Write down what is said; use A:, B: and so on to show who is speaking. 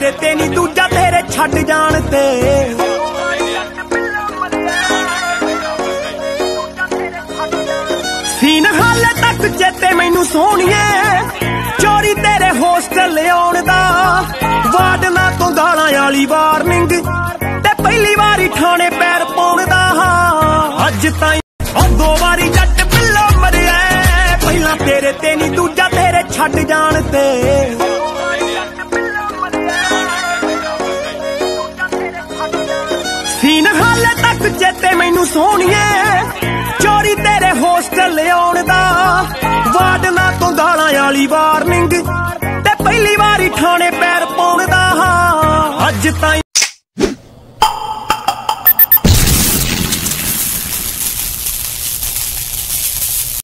A: ਤੇਰੇ ਤੇ ਨਹੀਂ ਦੂਜਾ ਤੇਰੇ ਛੱਡ ਜਾਣ ਤੇ। ਸੀਨ ਹਾਲੇ ਤੱਕ ਚੇਤੇ ਮੈਨੂੰ ਸੋਹਣੀਏ ਚੋਰੀ ਤੇਰੇ ਹੋਸਟਲ ਆਉਣ ਦਾ। ਵਾਰਡਨਾਂ ਤੋਂ ਗਾਲਾਂ ਵਾਲੀ ਵਾਰਨਿੰਗ ਤੇ ਪਹਿਲੀ ਵਾਰੀ ਥਾਣੇ ਪੈਰ ਪਾਉਣ ਦਾ। ਅੱਜ ਤਾਈਂ ਉਹ 2 ਵਾਰੀ ਜੱਟ ਬਿੱਲੋ ਮਰਿਆ ਪਹਿਲਾਂ ਤੇਰੇ ਤੇ ਨਹੀਂ ਦੂਜਾ ਤੇਰੇ ਛੱਡ ਜਾਣ ਤੇ। ਸੀਨ ਹਾਲੇ ਤੱਕ ਚੇਤੇ ਮੈਨੂੰ ਸੋਹਣੀਏ ਚੋਰੀ ਤੇਰੇ ਹੋਸਟਲ ਆਉਣ ਦਾ। ਵਾਰਡਨਾਂ ਤੋਂ ਗਾਲਾਂ ਵਾਲੀ ਵਾਰਨਿੰਗ ਤੇ ਪਹਿਲੀ ਵਾਰੀ ਥਾਣੇ ਪੈਰ ਪਾਉਣ ਦਾ। ਅੱਜ ਤਾਈਂ